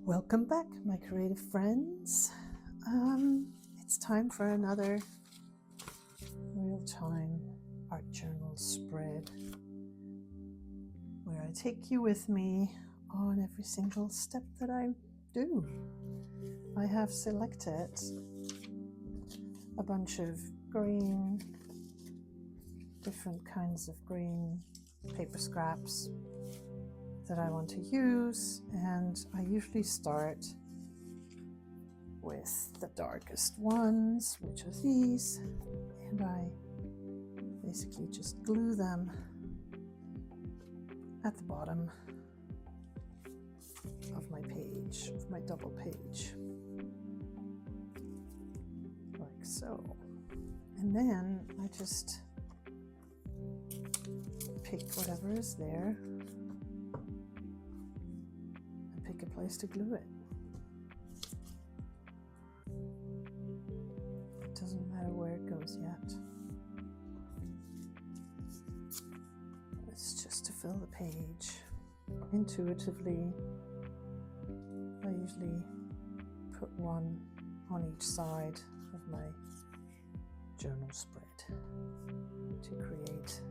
Welcome back, my creative friends. It's time for another real-time art journal spread where I take you with me on every single step that I do. I have selected a bunch of green, different kinds of green paper scraps that I want to use, and I usually start with the darkest ones, which are these, and I basically just glue them at the bottom of my page, of my double page, like so. And then I just pick whatever is there and pick a place to glue it. It doesn't matter where it goes yet. It's just to fill the page. Intuitively, I usually put one on each side of my journal spread to create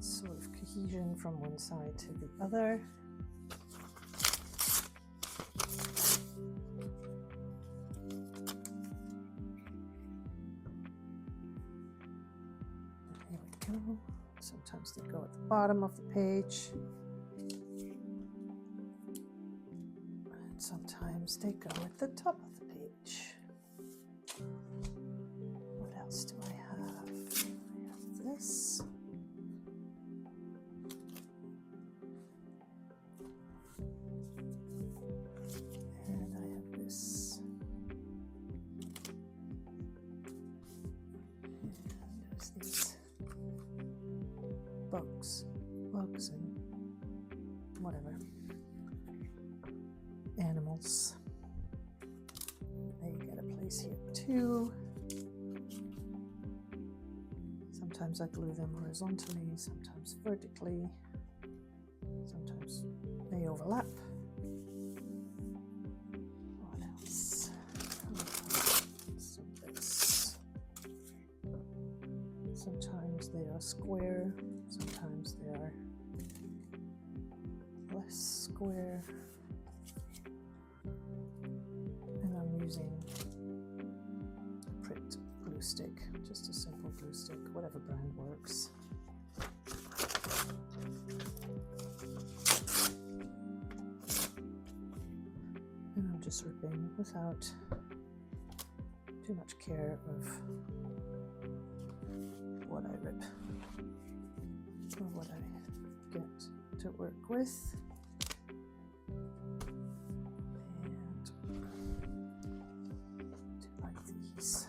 sort of cohesion from one side to the other. Here we go. Sometimes they go at the bottom of the page, and sometimes they go at the top of the page. What else do I have? I have this. And I have this. And there's these bugs and whatever. Animals. They get a place here too. Sometimes I glue them horizontally, sometimes vertically, sometimes they overlap. What else? So this. Sometimes they are square, sometimes they are less square. And I'm using a Pritt glue stick, just a simple glue stick, whatever brand works. And I'm just ripping without too much care of what I rip or what I get to work with. And do like these.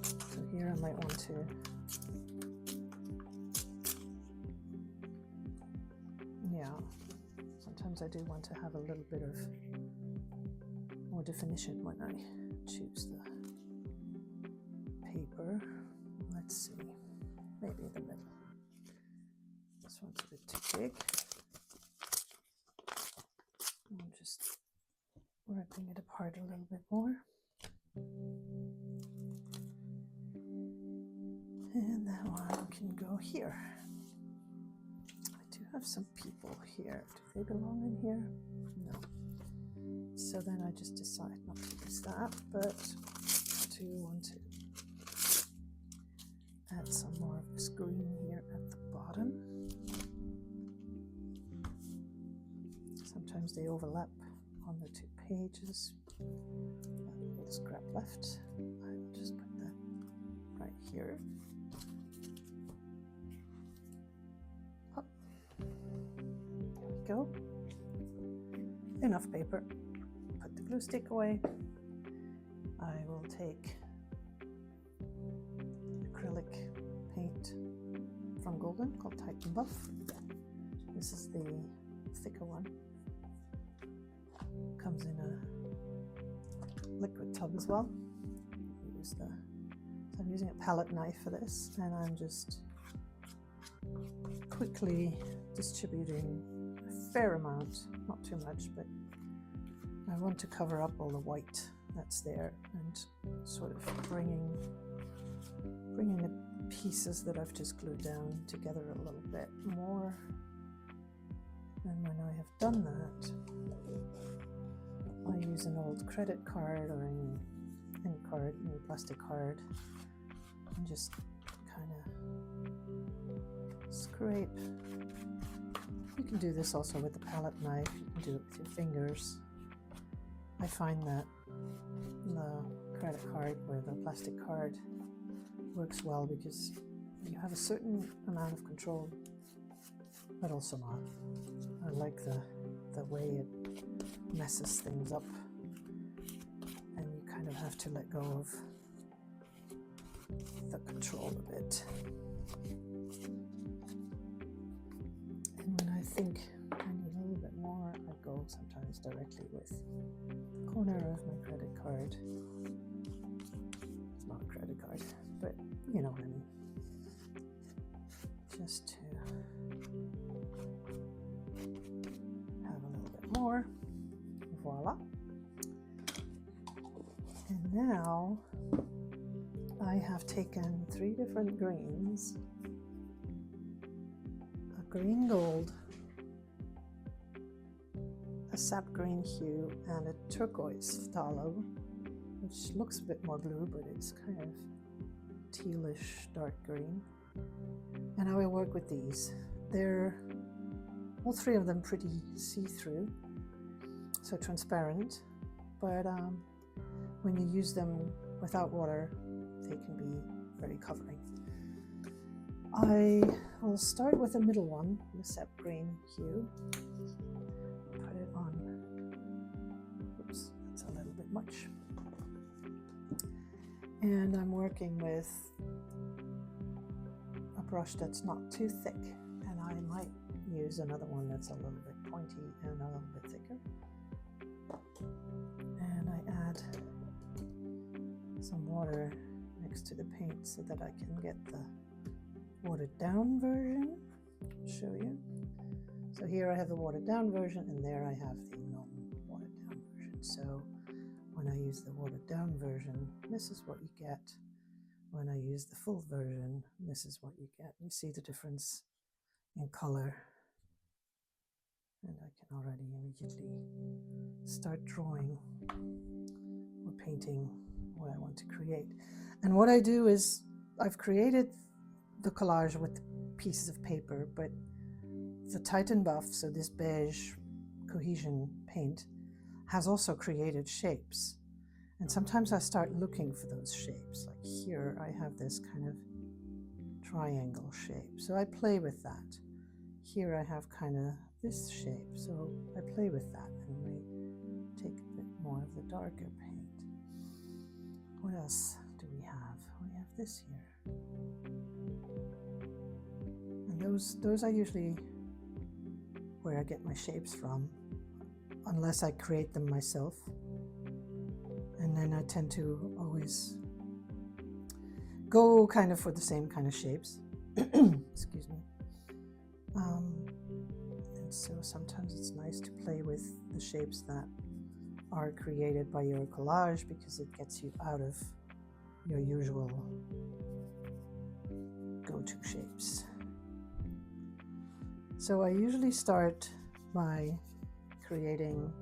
So here I might want to sometimes I do want to have a little bit of more definition when I choose the paper. Let's see, maybe in the middle. This one's a bit too big. I'm just ripping it apart a little bit more. And that one can go here. I do have some people here. Do they belong in here? No. So then I just decide not to use that, but I do want to add some more of this green here at the bottom. Sometimes they overlap on the two pages. A little scrap left. I will just put that right here. Up. There we go. Enough paper. Put the glue stick away. I will take acrylic paint from Golden called Titan Buff. This is the thicker one. Comes in a liquid tub as well. So I'm using a palette knife for this, and I'm just quickly distributing a fair amount, not too much, but I want to cover up all the white that's there and sort of bringing the pieces that I've just glued down together a little bit more. And when I have done that, I use an old credit card or any card, any plastic card, and just kind of scrape. You can do this also with a palette knife, you can do it with your fingers. I find that the credit card or the plastic card works well because you have a certain amount of control, but also not. I like the way it messes things up, and you kind of have to let go of the control a bit. And when I think I need a little bit more, I go sometimes directly with the corner of my credit card. It's not a credit card, but you know what I mean. Just to have a little bit more. Voila. And now I have taken 3 different greens, a green gold, a sap green hue, and a turquoise phthalo, which looks a bit more blue, but it's kind of tealish dark green. And I will work with these. They're all 3 of them pretty see-through, so transparent, but when you use them without water, they can be very covering. I will start with the middle one, the sap green hue. Put it on. Oops, that's a little bit much. And I'm working with a brush that's not too thick, and I might use another one that's a little bit pointy and a little bit thicker. And I add some water next to the paint so that I can get the watered down version. I'll show you. So here I have the watered down version, and there I have the non-watered down version. So when I use the watered down version, this is what you get. When I use the full version, this is what you get. You see the difference in color. And I can already immediately start drawing or painting what I want to create. And what I do is I've created the collage with pieces of paper, but the Titan Buff, so this beige cohesion paint, has also created shapes. And sometimes I start looking for those shapes. Like here I have this kind of triangle shape, so I play with that. Here I have kind of this shape, so I play with that and I take a bit more of the darker paint. What else do we have? We have this here. And those are usually where I get my shapes from, unless I create them myself. And then I tend to always go kind of for the same kind of shapes. Excuse me. And so sometimes it's nice to play with the shapes that are created by your collage, because it gets you out of your usual go-to shapes. So I usually start by creating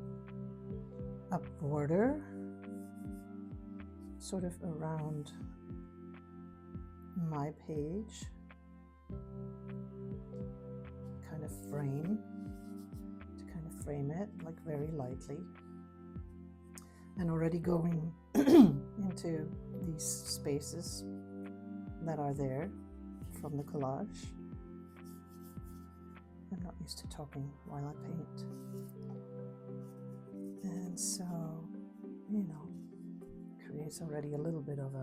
a border sort of around my page, kind of frame, to kind of frame it like very lightly, and already going into these spaces that are there from the collage. I'm not used to talking while I paint. And so, you know, creates already a little bit of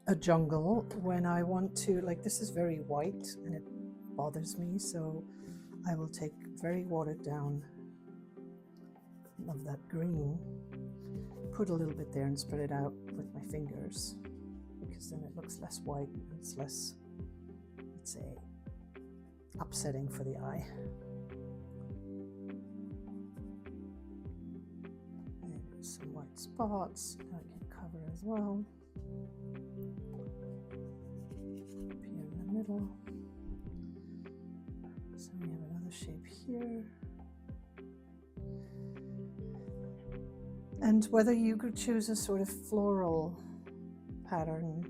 a jungle. When I want to, like, this is very white and it bothers me, so I will take very watered down of that green, put a little bit there and spread it out with my fingers, because then it looks less white and it's say, upsetting for the eye. There's some white spots that I can cover as well. Up here in the middle. So we have another shape here. And whether you could choose a sort of floral pattern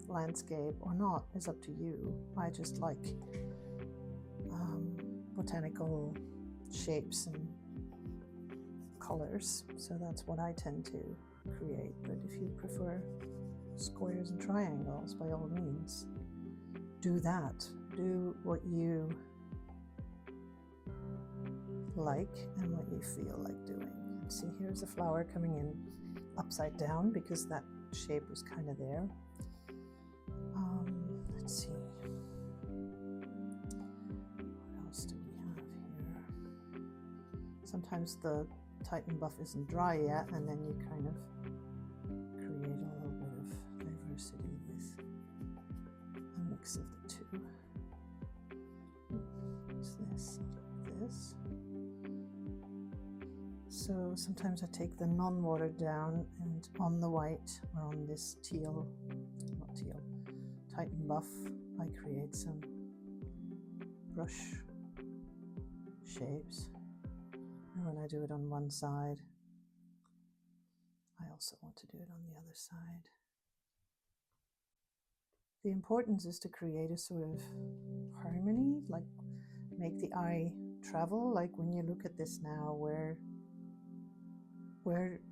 landscape or not is up to you. I just like botanical shapes and colors, so that's what I tend to create. But if you prefer squares and triangles, by all means, do that. Do what you like and what you feel like doing. And see, here's a flower coming in upside down because that shape was kind of there. Let's see. What else do we have here? Sometimes the Titan buff isn't dry yet, and then you kind of create a little bit of diversity with a mix of the two. What's this? This. So sometimes I take the non-watered down, and on the white or on this teal, not teal, Titan buff, I create some brush shapes. And when I do it on one side, I also want to do it on the other side. The importance is to create a sort of harmony, like make the eye travel. Like when you look at this now, where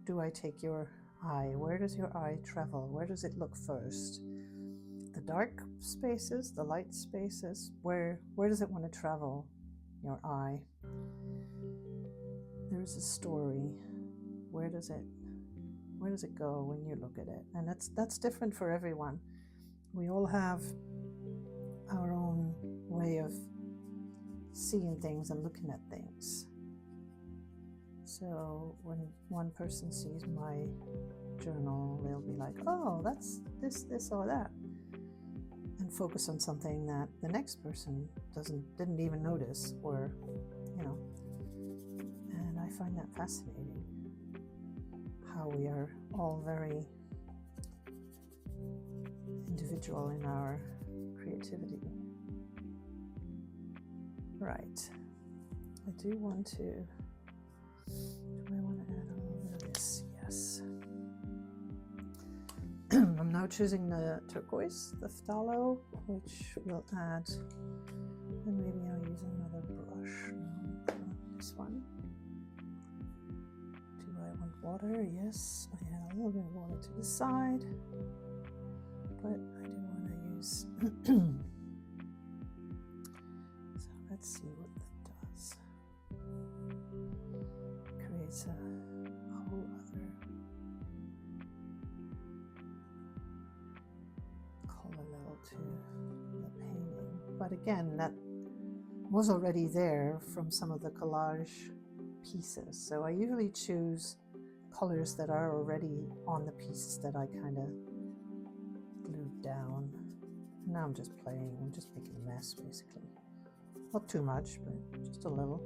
do I take your eye? Where does your eye travel? Where does it look first? The dark spaces, the light spaces, where does it want to travel, your eye? There's a story. Where does it go when you look at it? And that's different for everyone. We all have our own way of seeing things and looking at things. So when one person sees my journal, they'll be like, oh, that's this or that, and focus on something that the next person didn't even notice, or and I find that fascinating, how we are all very individual in our creativity. Right, I do want to, do I want to add a little bit of this? Yes. I'm now choosing the turquoise, the phthalo, which will add, and maybe I'll use another brush. No, not this one. Do I want water? Yes, I add a little bit of water to the side, but I do want to use, so let's see what that does. Creates a whole other color level to the painting. But again, that was already there from some of the collage pieces. So I usually choose colors that are already on the pieces that I kind of glued down. And now I'm just playing, I'm just making a mess basically. Not too much, but just a little.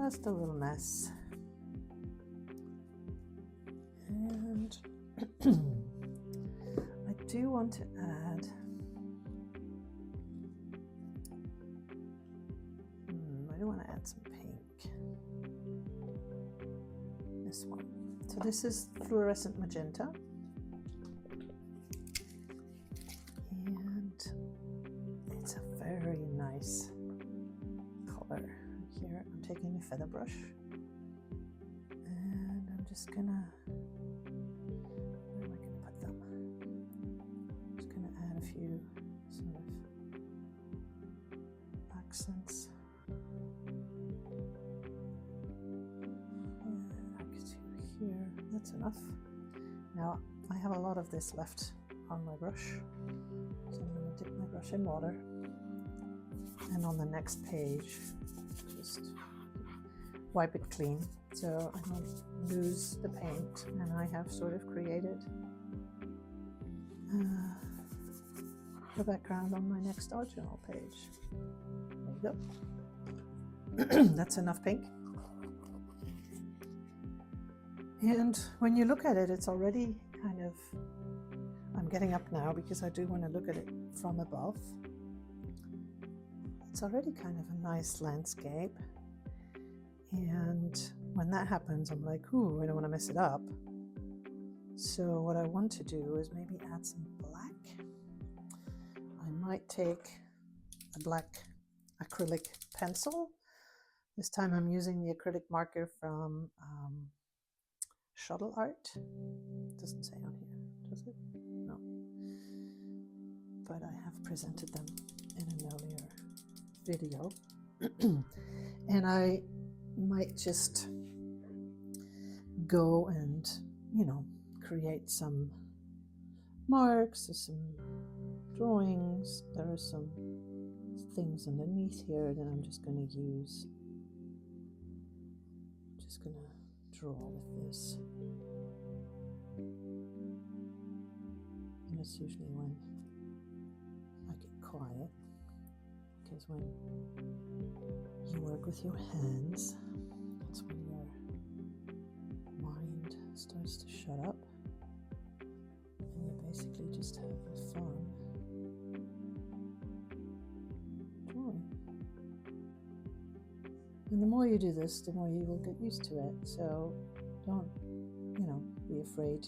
Just a little mess. And I do want to add, I do want to add some pink. This one. So this is fluorescent magenta. And it's a very nice color. Here I'm taking a feather brush and I'm just gonna, where am I gonna put them? I'm just gonna add a few sort of accents. And I could do here, that's enough. Now I have a lot of this left on my brush, so I'm gonna dip my brush in water, and on the next page just wipe it clean so I don't lose the paint, and I have sort of created the background on my next art journal page. There you go. That's enough pink. And when you look at it, it's already kind of, I'm getting up now because I do want to look at it from above. It's already kind of a nice landscape. And when that happens, I'm like, ooh, I don't want to mess it up. So what I want to do is maybe add some black. I might take a black acrylic pencil. This time I'm using the acrylic marker from Shuttle Art. It doesn't say on here, does it? No. But I have presented them in an earlier video. And I might just go and, you know, create some marks or some drawings. There are some things underneath here that I'm just going to use. Just going to draw with this. And it's usually when I get quiet, because when you work with your hands, that's when your mind starts to shut up and you basically just have fun drawing. And the more you do this, the more you will get used to it. So don't, you know, be afraid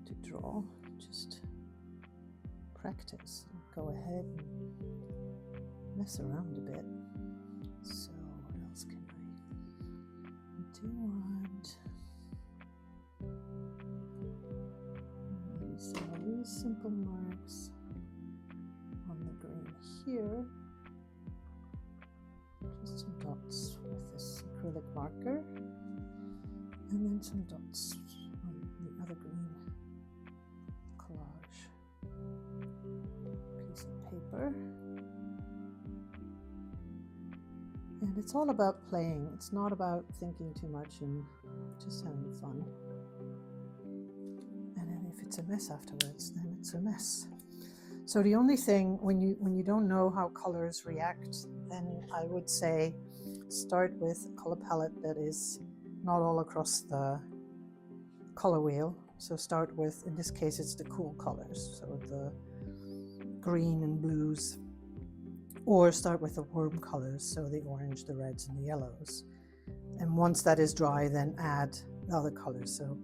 to draw. Just practice. Go ahead and mess around a bit. So what else can I do? Want maybe some of these simple marks on the green here. Just some dots with this acrylic marker, and then some dots on the other green collage piece of paper. And it's all about playing. It's not about thinking too much and just having fun. And then if it's a mess afterwards, then it's a mess. So the only thing, when you don't know how colors react, then I would say start with a color palette that is not all across the color wheel. So start with, in this case, it's the cool colors. So the green and blues. Or start with the warm colors, so the orange, the reds, and the yellows. And once that is dry, then add the other colors. So,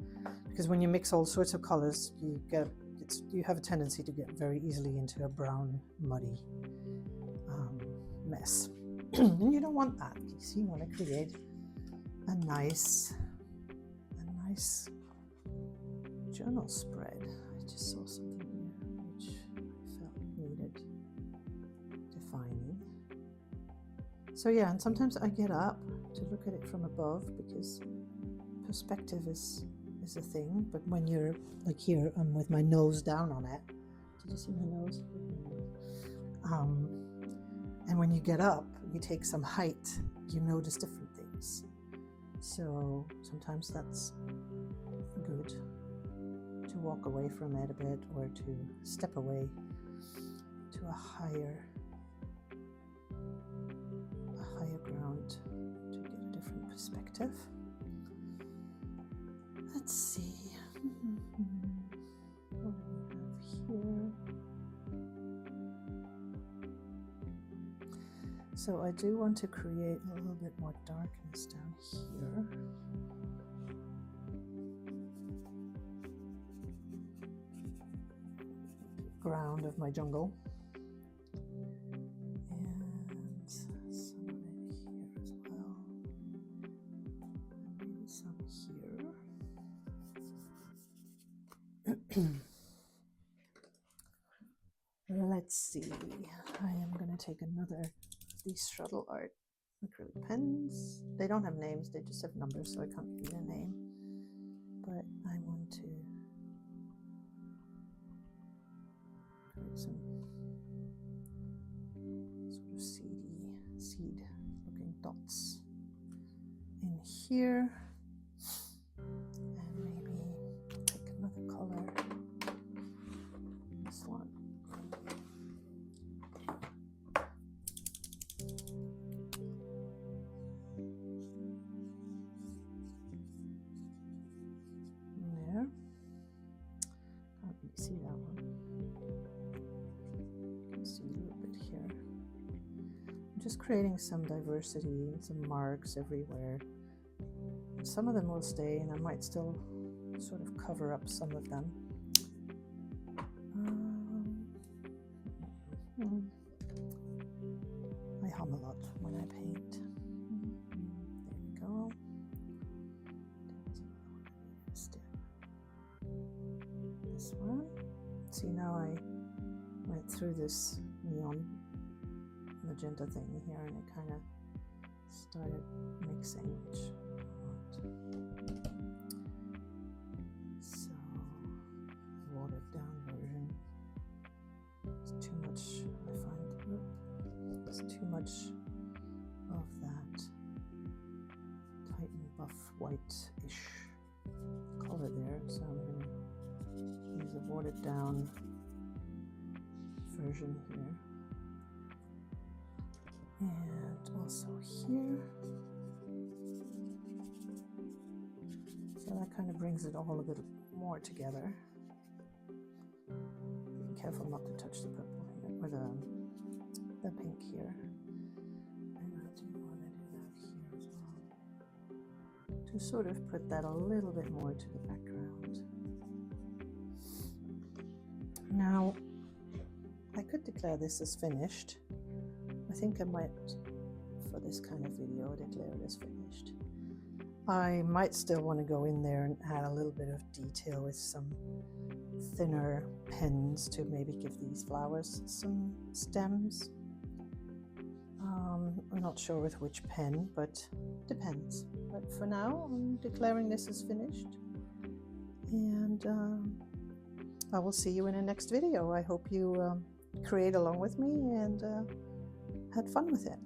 because when you mix all sorts of colors, you have a tendency to get very easily into a brown, muddy mess. And you don't want that. You want to create a nice journal spread. I just saw something here which I felt needed defining. So yeah, and sometimes I get up to look at it from above because perspective is a thing, but when you're like here, I'm with my nose down on it. Did you see my nose? And when you get up, you take some height, you notice different things. So sometimes that's good to walk away from it a bit, or to step away to a higher ground to get a different perspective. Let's see. What do we have here? So I do want to create a little bit more darkness down here. Ground of my jungle. And some of it here as well. And maybe some here. Let's see. I am going to take another of these Shuttle Art acrylic pens. They don't have names, they just have numbers, so I can't give you a name. But I want to create some sort of seed looking dots in here. And maybe pick another color. This one. that one. You can see a little bit here. I'm just creating some diversity and some marks everywhere. Some of them will stay, and I might still sort of cover up some of them. I hum a lot when I paint. There we go. This one. See, now I went through this neon magenta thing here, and it kind of started mixing, which I want. So, watered down version. It's too much, I find. It's too much of that Titan buff white-ish color there, so I'm going to use a watered down version here. And also here. So that kind of brings it all a bit more together. Being careful not to touch the purple here, or the pink here. And I do want to do that here as well, to sort of put that a little bit more to the background. Now, I could declare this as finished. I think I might, for this kind of video, declare it as finished. I might still want to go in there and add a little bit of detail with some thinner pens to maybe give these flowers some stems. I'm not sure with which pen, but depends. But for now, I'm declaring this as finished. And I will see you in the next video. I hope you create along with me and had fun with it.